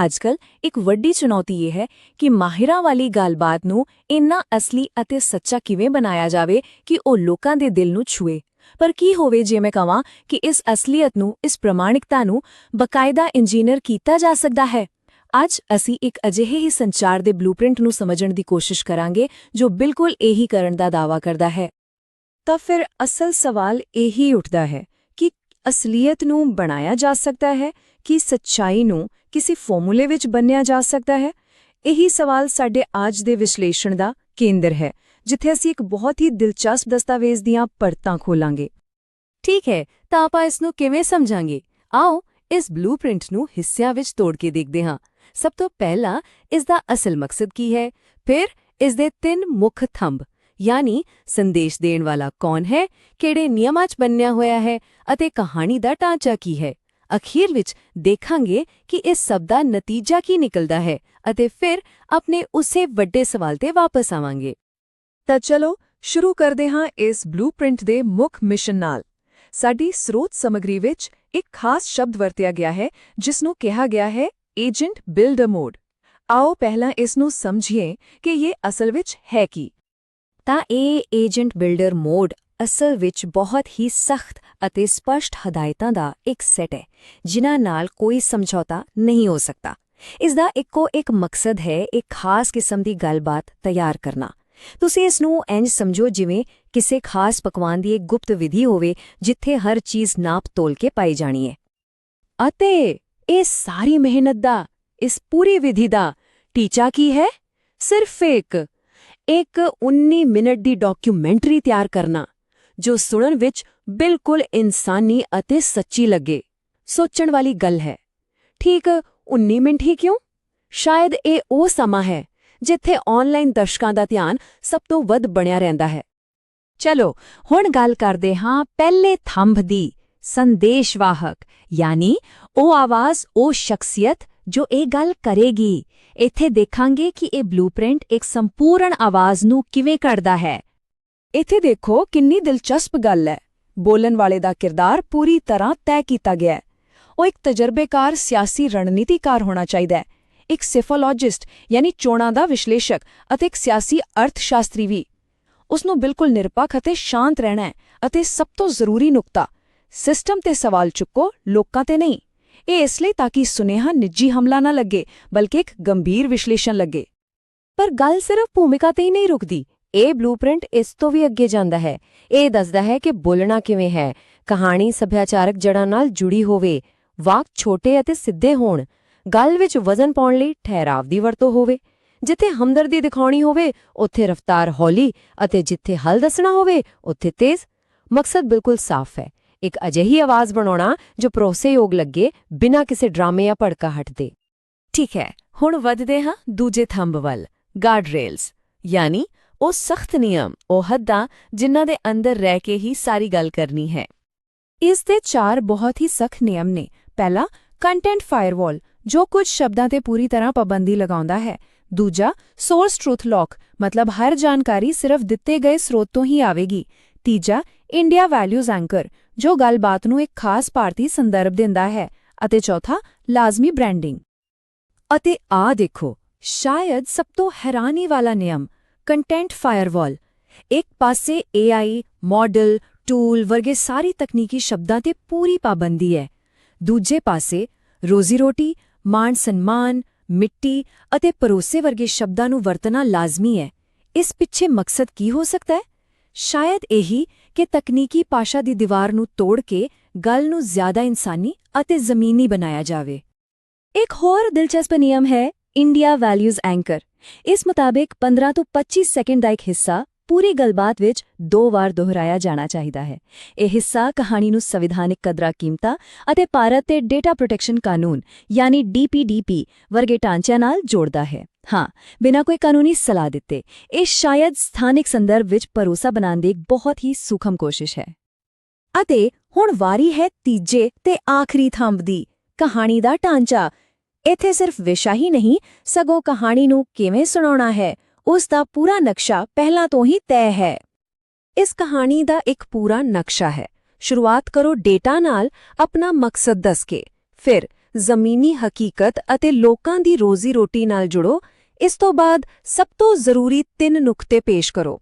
ਅੱਜਕੱਲ ਇੱਕ ਵੱਡੀ ਚੁਣੌਤੀ ਇਹ ਹੈ ਕਿ ਮਾਹਿਰਾਂ ਵਾਲੀ ਗੱਲਬਾਤ ਨੂੰ ਇੰਨਾ ਅਸਲੀ ਅਤੇ ਸੱਚਾ ਕਿਵੇਂ ਬਣਾਇਆ ਜਾਵੇ ਕਿ ਉਹ ਲੋਕਾਂ ਦੇ ਦਿਲ ਨੂੰ ਛੂਏ। ਪਰ ਕੀ ਹੋਵੇ ਜੇ ਮੈਂ ਕਹਾਂ ਕਿ ਇਸ ਅਸਲੀਅਤ ਨੂੰ, ਇਸ ਪ੍ਰਮਾਣਿਕਤਾ ਨੂੰ ਬਕਾਇਦਾ ਇੰਜੀਨੀਅਰ ਕੀਤਾ ਜਾ ਸਕਦਾ ਹੈ। ਅੱਜ ਅਸੀਂ ਇੱਕ ਅਜਿਹੇ ਹੀ ਸੰਚਾਰ ਦੇ ਬਲੂਪ੍ਰਿੰਟ ਨੂੰ ਸਮਝਣ ਦੀ ਕੋਸ਼ਿਸ਼ ਕਰਾਂਗੇ ਜੋ ਬਿਲਕੁਲ ਇਹੀ ਕਰਨ ਦਾ ਦਾਅਵਾ ਕਰਦਾ ਹੈ। ਤਾਂ ਫਿਰ ਅਸਲ ਸਵਾਲ ਇਹੀ ਉੱਠਦਾ ਹੈ ਕਿ ਅਸਲੀਅਤ ਨੂੰ ਬਣਾਇਆ ਜਾ ਸਕਦਾ ਹੈ ਕਿ ਸੱਚਾਈ ਨੂੰ ਕਿਸੇ ਫਾਰਮੂਲੇ ਵਿੱਚ ਬੰਨ੍ਹਿਆ ਜਾ ਸਕਦਾ ਹੈ। ਇਹੀ ਸਵਾਲ ਸਾਡੇ ਅੱਜ ਦੇ ਵਿਸ਼ਲੇਸ਼ਣ ਦਾ ਕੇਂਦਰ ਹੈ, ਜਿੱਥੇ ਅਸੀਂ ਇੱਕ ਬਹੁਤ ਹੀ ਦਿਲਚਸਪ ਦਸਤਾਵੇਜ਼ ਦੀਆਂ ਪਰਤਾਂ ਖੋਲਾਂਗੇ। ਠੀਕ ਹੈ, ਤਾਂ ਆਪਾਂ ਇਸ ਨੂੰ ਕਿਵੇਂ ਸਮਝਾਂਗੇ? ਆਓ ਇਸ ਬਲੂਪ੍ਰਿੰਟ ਨੂੰ ਹਿੱਸਿਆਂ ਵਿੱਚ ਤੋੜ ਕੇ ਦੇਖਦੇ ਹਾਂ। ਸਭ ਤੋਂ ਪਹਿਲਾਂ ਇਸ ਦਾ ਅਸਲ ਮਕਸਦ ਕੀ ਹੈ, ਫਿਰ ਇਸ ਦੇ 3 ਮੁੱਖ ਥੰਬ ਯਾਨੀ ਸੰਦੇਸ਼ ਦੇਣ ਵਾਲਾ ਕੌਣ ਹੈ, ਕਿਹੜੇ ਨਿਯਮਾਂ 'ਚ ਬੰਨਿਆ ਹੋਇਆ ਹੈ ਅਤੇ ਕਹਾਣੀ ਦਾ ਢਾਂਚਾ ਕੀ ਹੈ। ਅਖੀਰ ਵਿੱਚ ਦੇਖਾਂਗੇ ਕਿ ਇਸ ਸਭ ਦਾ ਨਤੀਜਾ ਕੀ ਨਿਕਲਦਾ ਹੈ ਅਤੇ ਫਿਰ ਆਪਣੇ ਉਸੇ ਵੱਡੇ ਸਵਾਲ ਤੇ ਵਾਪਸ ਆਵਾਂਗੇ। ਤਾਂ ਚਲੋ ਸ਼ੁਰੂ ਕਰਦੇ ਹਾਂ ਇਸ ਬਲੂਪ੍ਰਿੰਟ ਦੇ ਮੁੱਖ ਮਿਸ਼ਨ ਨਾਲ। ਸਾਡੀ ਸਰੋਤ ਸਮੱਗਰੀ ਵਿੱਚ ਇੱਕ ਖਾਸ ਸ਼ਬਦ ਵਰਤਿਆ ਗਿਆ ਹੈ ਜਿਸ ਨੂੰ ਕਿਹਾ ਗਿਆ ਹੈ ਏਜੰਟ ਬਿਲਡਰ ਮੋਡ। ਆਓ ਪਹਿਲਾਂ ਇਸ ਨੂੰ ਸਮਝੀਏ ਕਿ ਇਹ ਅਸਲ ਵਿੱਚ ਹੈ ਕੀ। ਤਾਂ ਇਹ ਏਜੰਟ ਬਿਲਡਰ ਮੋਡ ਅਸਲ ਵਿੱਚ ਬਹੁਤ ਹੀ ਸਖਤ ਅਤੇ ਸਪਸ਼ਟ ਹਦਾਇਤਾਂ ਦਾ ਇੱਕ ਸੈੱਟ ਹੈ ਜਿਨ੍ਹਾਂ ਨਾਲ ਕੋਈ ਸਮਝੌਤਾ ਨਹੀਂ ਹੋ ਸਕਦਾ। ਇਸ ਦਾ ਇੱਕੋ ਇੱਕ ਮਕਸਦ ਹੈ, ਇੱਕ ਖਾਸ ਕਿਸਮ ਦੀ ਗੱਲਬਾਤ ਤਿਆਰ ਕਰਨਾ। ਤੁਸੀਂ ਇਸ ਨੂੰ ਇੰਜ ਸਮਝੋ ਜਿਵੇਂ ਕਿਸੇ ਖਾਸ ਪਕਵਾਨ ਦੀ ਇੱਕ ਗੁਪਤ ਵਿਧੀ ਹੋਵੇ ਜਿੱਥੇ ਹਰ ਚੀਜ਼ ਨਾਪ ਤੋਲ ਕੇ ਪਾਈ ਜਾਣੀ ਹੈ। ਅਤੇ ਇਹ ਸਾਰੀ ਮਿਹਨਤ ਦਾ, ਇਸ ਪੂਰੀ ਵਿਧੀ ਦਾ ਟੀਚਾ ਕੀ ਹੈ? ਸਿਰਫ ਇੱਕ 19 ਮਿੰਟ ਦੀ ਡਾਕੂਮੈਂਟਰੀ ਤਿਆਰ ਕਰਨਾ ਜੋ ਸੁਣਨ ਵਿੱਚ ਬਿਲਕੁਲ ਇਨਸਾਨੀ ਅਤੇ ਸੱਚੀ ਲੱਗੇ। ਸੋਚਣ ਵਾਲੀ ਗੱਲ ਹੈ। ਠੀਕ 19 ਮਿੰਟ ਹੀ ਕਿਉਂ? ਸ਼ਾਇਦ ਇਹ ਉਹ ਸਮਾਂ ਹੈ ਜਿੱਥੇ ਆਨਲਾਈਨ ਦਰਸ਼ਕਾਂ ਦਾ ਧਿਆਨ ਸਭ ਤੋਂ ਵੱਧ ਬਣਿਆ ਰਹਿੰਦਾ ਹੈ। ਚਲੋ ਹੁਣ ਗੱਲ ਕਰਦੇ ਹਾਂ ਪਹਿਲੇ ਥੰਬ ਦੀ, ਸੰਦੇਸ਼ਵਾਹਕ, ਯਾਨੀ ਉਹ ਆਵਾਜ਼, ਉਹ ਸ਼ਖਸੀਅਤ ਜੋ ਇਹ ਗੱਲ ਕਰੇਗੀ। ਇੱਥੇ ਦੇਖਾਂਗੇ ਕਿ ਇਹ ਬਲੂਪ੍ਰਿੰਟ ਇੱਕ ਸੰਪੂਰਨ ਆਵਾਜ਼ ਨੂੰ ਕਿਵੇਂ ਘੜਦਾ ਹੈ। ਇੱਥੇ ਦੇਖੋ ਕਿੰਨੀ ਦਿਲਚਸਪ ਗੱਲ ਹੈ। ਬੋਲਣ ਵਾਲੇ ਦਾ ਕਿਰਦਾਰ ਪੂਰੀ ਤਰ੍ਹਾਂ ਤੈਅ ਕੀਤਾ ਗਿਆ ਹੈ। ਉਹ ਇੱਕ ਤਜਰਬੇਕਾਰ ਸਿਆਸੀ ਰਣਨੀਤੀਕਾਰ ਹੋਣਾ ਚਾਹੀਦਾ ਹੈ, ਇੱਕ ਸਿਫੋਲੋਜਿਸਟ ਯਾਨੀ ਚੋਣਾਂ ਦਾ ਵਿਸ਼ਲੇਸ਼ਕ ਅਤੇ ਇੱਕ ਸਿਆਸੀ ਅਰਥਸ਼ਾਸਤਰੀ ਵੀ। ਉਸ ਨੂੰ ਬਿਲਕੁਲ ਨਿਰਪੱਖ ਅਤੇ ਸ਼ਾਂਤ ਰਹਿਣਾ ਹੈ ਅਤੇ ਸਭ ਤੋਂ ਜ਼ਰੂਰੀ ਨੁਕਤਾ, ਸਿਸਟਮ ਤੇ ਸਵਾਲ ਚੁੱਕੋ, ਲੋਕਾਂ ਤੇ ਨਹੀਂ। ਇਹ ਇਸ ਲਈ ਤਾਂ ਕਿ ਸੁਨੇਹਾ ਨਿੱਜੀ ਹਮਲਾ ਨਾ ਲੱਗੇ ਬਲਕਿ ਇੱਕ ਗੰਭੀਰ ਵਿਸ਼ਲੇਸ਼ਣ ਲੱਗੇ। ਪਰ ਗੱਲ ਸਿਰਫ ਭੂਮਿਕਾ ਤੇ ਹੀ ਨਹੀਂ ਰੁਕਦੀ। ਇਹ ਬਲੂਪ੍ਰਿੰਟ ਇਸ ਤੋਂ ਵੀ ਅੱਗੇ ਜਾਂਦਾ ਹੈ। ਇਹ ਦੱਸਦਾ ਹੈ ਕਿ ਬੋਲਣਾ ਕਿਵੇਂ ਹੈ, ਕਹਾਣੀ ਸੱਭਿਆਚਾਰਕ ਜੜ੍ਹਾਂ ਨਾਲ ਜੁੜੀ ਹੋਵੇ, ਵਾਕ ਛੋਟੇ ਅਤੇ ਸਿੱਧੇ ਹੋਣ, ਗੱਲ ਵਿੱਚ ਵਜ਼ਨ ਪਾਉਣ ਲਈ ਠਹਿਰਾਵ ਦੀ ਵਰਤੋਂ ਹੋਵੇ, ਜਿੱਥੇ ਹਮਦਰਦੀ ਦਿਖਾਉਣੀ ਹੋਵੇ ਉੱਥੇ ਰਫ਼ਤਾਰ ਹੌਲੀ ਅਤੇ ਜਿੱਥੇ ਹੱਲ ਦੱਸਣਾ ਹੋਵੇ ਉੱਥੇ ਤੇਜ਼। ਮਕਸਦ ਬਿਲਕੁਲ ਸਾਫ਼ ਹੈ, ਇੱਕ ਅਜਿਹੀ ਆਵਾਜ਼ ਬਣਾਉਣਾ ਜੋ ਭਰੋਸੇਯੋਗ ਲੱਗੇ, ਬਿਨਾਂ ਕਿਸੇ ਡਰਾਮੇ ਜਾਂ ਭੜਕਾਹਟ ਦੇ। ਠੀਕ ਹੈ, ਹੁਣ ਵਧਦੇ ਹਾਂ ਦੂਜੇ ਥੰਬ ਵੱਲ, ਗਾਰਡ ਰੇਲਸ, ਯਾਨੀ ਉਹ ਸਖਤ ਨਿਯਮ, ਉਹ ਹੱਦਾਂ ਜਿਨ੍ਹਾਂ ਦੇ ਅੰਦਰ ਰਹਿ ਕੇ ਹੀ ਸਾਰੀ ਗੱਲ ਕਰਨੀ ਹੈ। ਇਸ ਦੇ 4 ਬਹੁਤ ਹੀ ਸਖਤ ਨਿਯਮ ਨੇ। ਪਹਿਲਾ, ਕੰਟੈਂਟ ਫਾਇਰਵਾਲ, ਜੋ ਕੁਝ ਸ਼ਬਦਾਂ ਤੇ ਪੂਰੀ ਤਰ੍ਹਾਂ ਪਾਬੰਦੀ ਲਗਾਉਂਦਾ ਹੈ। ਦੂਜਾ, ਸੋਰਸ ਟਰੂਥ ਲੌਕ, ਮਤਲਬ ਹਰ ਜਾਣਕਾਰੀ ਸਿਰਫ ਦਿੱਤੇ ਗਏ ਸਰੋਤ ਤੋਂ ਹੀ ਆਵੇਗੀ। ਤੀਜਾ, ਇੰਡੀਆ ਵੈਲਿਊਜ਼ ਐਂਕਰ, ਜੋ ਗੱਲਬਾਤ ਨੂੰ ਇੱਕ ਖਾਸ ਭਾਰਤੀ ਸੰਦਰਭ ਦਿੰਦਾ ਹੈ। ਅਤੇ ਚੌਥਾ, ਲਾਜ਼ਮੀ ਬ੍ਰਾਂਡਿੰਗ। ਅਤੇ ਆ ਦੇਖੋ, ਸ਼ਾਇਦ ਸਭ ਤੋਂ ਹੈਰਾਨੀ ਵਾਲਾ ਨਿਯਮ, ਕੰਟੈਂਟ ਫਾਇਰਵਾਲ। ਇੱਕ ਪਾਸੇ AI, ਮਾਡਲ, ਟੂਲ ਵਰਗੇ ਸਾਰੀ ਤਕਨੀਕੀ ਸ਼ਬਦਾਂ ਤੇ ਪੂਰੀ ਪਾਬੰਦੀ ਹੈ। ਦੂਜੇ ਪਾਸੇ ਰੋਜ਼ੀ-ਰੋਟੀ, ਮਾਣ-ਸਨਮਾਨ, ਮਿੱਟੀ ਅਤੇ ਭਰੋਸੇ ਵਰਗੇ ਸ਼ਬਦਾਂ ਨੂੰ ਵਰਤਣਾ ਲਾਜ਼ਮੀ ਹੈ। ਇਸ ਪਿੱਛੇ ਮਕਸਦ ਕੀ ਹੋ ਸਕਦਾ ਹੈ? ਸ਼ਾਇਦ ਇਹੀ ਕਿ ਤਕਨੀਕੀ ਭਾਸ਼ਾ ਦੀ ਦੀਵਾਰ ਨੂੰ ਤੋੜ ਕੇ ਗੱਲ ਨੂੰ ਜ਼ਿਆਦਾ ਇਨਸਾਨੀ ਅਤੇ ਜ਼ਮੀਨੀ ਬਣਾਇਆ ਜਾਵੇ। ਇੱਕ ਹੋਰ ਦਿਲਚਸਪ ਨਿਯਮ ਹੈ ਇੰਡੀਆ ਵੈਲਿਊਜ਼ ਐਂਕਰ। ਇਸ ਮੁਤਾਬਿਕ 15 ਤੋਂ 25 ਸੈਕਿੰਡ ਦਾ ਇੱਕ ਹਿੱਸਾ ਪੂਰੀ ਗੱਲਬਾਤ ਵਿੱਚ 2 ਵਾਰ ਦੁਹਰਾਇਆ ਜਾਣਾ ਚਾਹੀਦਾ ਹੈ। ਇਹ ਹਿੱਸਾ ਕਹਾਣੀ ਨੂੰ ਸੰਵਿਧਾਨਿਕ ਕਦਰਾਂ-ਕੀਮਤਾਂ ਅਤੇ ਭਾਰਤ ਦੇ ਡੇਟਾ ਪ੍ਰੋਟੈਕਸ਼ਨ ਕਾਨੂੰਨ ਯਾਨੀ DPDP ਵਰਗੇ ਢਾਂਚਿਆਂ ਨਾਲ ਜੋੜਦਾ ਹੈ। ਹਾਂ, ਬਿਨਾਂ ਕੋਈ ਕਾਨੂੰਨੀ ਸਲਾਹ ਦਿੱਤੇ। ਇਹ ਸ਼ਾਇਦ ਸਥਾਨਿਕ ਸੰਦਰਭ ਵਿੱਚ ਭਰੋਸਾ ਬਣਾਉਣ ਦੀ ਇੱਕ ਬਹੁਤ ਹੀ ਸੂਖਮ ਕੋਸ਼ਿਸ਼ ਹੈ। ਅਤੇ ਹੁਣ ਵਾਰੀ ਹੈ ਤੀਜੇ ਤੇ ਆਖਰੀ ਥੰਬ ਦੀ, ਕਹਾਣੀ ਦਾ ਢਾਂਚਾ। ਇੱਥੇ ਸਿਰਫ ਵਿਸ਼ਾ ਹੀ ਨਹੀਂ, ਸਗੋਂ ਕਹਾਣੀ ਨੂੰ ਕਿਵੇਂ ਸੁਣਾਉਣਾ ਹੈ, ਉਸ ਦਾ ਪੂਰਾ ਨਕਸ਼ਾ ਪਹਿਲਾਂ ਤੋਂ ਹੀ ਤੈਅ ਹੈ। ਇਸ ਕਹਾਣੀ ਦਾ ਇੱਕ ਪੂਰਾ ਨਕਸ਼ਾ ਹੈ। ਸ਼ੁਰੂਆਤ ਕਰੋ ਡੇਟਾ ਨਾਲ, ਆਪਣਾ ਮਕਸਦ ਦੱਸ ਕੇ। ਫਿਰ ਜ਼ਮੀਨੀ ਹਕੀਕਤ ਅਤੇ ਲੋਕਾਂ ਦੀ ਰੋਜ਼ੀ-ਰੋਟੀ ਨਾਲ ਜੁੜੋ। ਇਸ ਤੋਂ ਬਾਅਦ ਸਭ ਤੋਂ ਜ਼ਰੂਰੀ 3 ਨੁਕਤੇ ਪੇਸ਼ ਕਰੋ।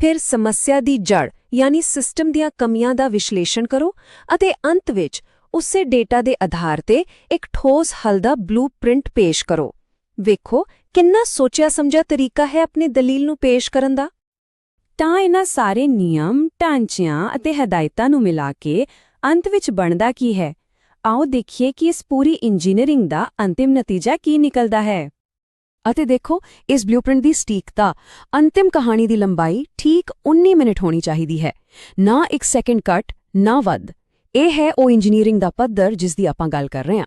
ਫਿਰ ਸਮੱਸਿਆ ਦੀ ਜੜ ਯਾਨੀ ਸਿਸਟਮ ਦੀਆਂ ਕਮੀਆਂ ਦਾ ਵਿਸ਼ਲੇਸ਼ਣ ਕਰੋ ਅਤੇ ਅੰਤ ਵਿੱਚ ਉਸੇ ਡੇਟਾ ਦੇ ਆਧਾਰ ਤੇ ਇੱਕ ਠੋਸ ਹੱਲ ਦਾ ਬਲੂਪ੍ਰਿੰਟ ਪੇਸ਼ ਕਰੋ। ਵੇਖੋ ਕਿੰਨਾ ਸੋਚਿਆ ਸਮਝਿਆ ਤਰੀਕਾ ਹੈ ਆਪਣੀ ਦਲੀਲ ਨੂੰ ਪੇਸ਼ ਕਰਨ ਦਾ। ਤਾਂ ਇਹਨਾਂ ਸਾਰੇ ਨਿਯਮ, ਢਾਂਚਿਆਂ ਅਤੇ ਹਦਾਇਤਾਂ ਨੂੰ ਮਿਲਾ ਕੇ ਅੰਤ ਵਿੱਚ ਬਣਦਾ ਕੀ ਹੈ? ਆਓ ਦੇਖੀਏ ਕਿ ਇਸ ਪੂਰੀ ਇੰਜੀਨੀਅਰਿੰਗ ਦਾ ਅੰਤਿਮ ਨਤੀਜਾ ਕੀ ਨਿਕਲਦਾ ਹੈ। ਅਤੇ ਦੇਖੋ, ਇਸ ਬਲੂਪ੍ਰਿੰਟ ਦੀ ਸਟੀਕਤਾ, ਅੰਤਿਮ ਕਹਾਣੀ ਦੀ ਲੰਬਾਈ ਠੀਕ 19 ਮਿੰਟ ਹੋਣੀ ਚਾਹੀਦੀ ਹੈ। ਨਾ 1 ਸੈਕਿੰਡ ਕੱਟ, ਨਾ ਵੱਧ। ਇਹ ਹੈ ਉਹ ਇੰਜੀਨੀਅਰਿੰਗ ਦਾ ਪੱਧਰ ਜਿਸ ਦੀ ਆਪਾਂ ਗੱਲ ਕਰ ਰਹੇ ਹਾਂ।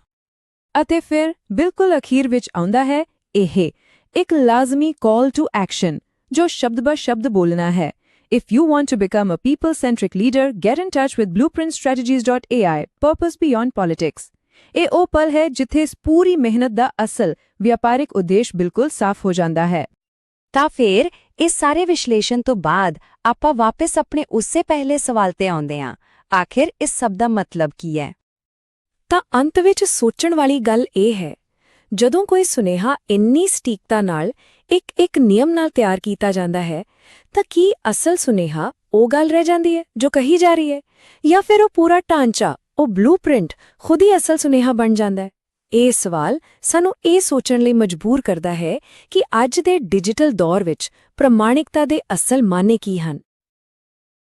ਅਤੇ ਫਿਰ ਬਿਲਕੁਲ ਅਖੀਰ ਵਿੱਚ ਆਉਂਦਾ ਹੈ ਇਹ ਇੱਕ ਲਾਜ਼ਮੀ ਕਾਲ ਟੂ ਐਕਸ਼ਨ ਜੋ ਸ਼ਬਦ-ਬ-ਸ਼ਬਦ ਬੋਲਣਾ ਹੈ। If you want to become a people-centric leader, get in touch with blueprintstrategies.ai, purpose beyond politics। ਇਹ ਉਹ ਪਲ ਹੈ ਜਿੱਥੇ ਇਸ ਪੂਰੀ ਮਿਹਨਤ ਦਾ ਅਸਲ ਵਿਆਪਾਰਿਕ ਉਦੇਸ਼ ਬਿਲਕੁਲ ਸਾਫ਼ ਹੋ ਜਾਂਦਾ ਹੈ। ਤਾਂ ਫਿਰ ਇਸ ਸਾਰੇ ਵਿਸ਼ਲੇਸ਼ਣ ਤੋਂ ਬਾਅਦ ਆਪਾਂ ਵਾਪਸ ਆਪਣੇ ਉਸੇ ਪਹਿਲੇ ਸਵਾਲ ਤੇ ਆਉਂਦੇ ਹਾਂ, ਆਖਿਰ ਇਸ ਸਭ ਦਾ ਮਤਲਬ ਕੀ ਹੈ? ਤਾਂ ਅੰਤ ਵਿੱਚ ਸੋਚਣ ਵਾਲੀ ਗੱਲ ਇਹ ਹੈ, ਜਦੋਂ ਕੋਈ ਸੁਨੇਹਾ ਇੰਨੀ ਸਟੀਕਤਾ ਨਾਲ ਇੱਕ ਨਿਯਮ ਨਾਲ ਤਿਆਰ ਕੀਤਾ ਜਾਂਦਾ ਹੈ, ਤਾਂ ਕੀ ਅਸਲ ਸੁਨੇਹਾ ਉਹ ਗੱਲ ਰਹਿ ਜਾਂਦੀ ਹੈ ਜੋ ਕਹੀ ਜਾ ਰਹੀ ਹੈ, ਜਾਂ ਫਿਰ ਉਹ ਪੂਰਾ ਢਾਂਚਾ, ਉਹ ਬਲੂਪ੍ਰਿੰਟ ਖੁਦ ਹੀ ਅਸਲ ਸੁਨੇਹਾ ਬਣ ਜਾਂਦਾ ਹੈ? ਇਹ ਸਵਾਲ ਸਾਨੂੰ ਇਹ ਸੋਚਣ ਲਈ ਮਜਬੂਰ ਕਰਦਾ ਹੈ ਕਿ ਅੱਜ ਦੇ ਡਿਜੀਟਲ ਦੌਰ ਵਿੱਚ ਪ੍ਰਮਾਣਿਕਤਾ ਦੇ ਅਸਲ ਮਾਅਨੇ ਕੀ ਹਨ।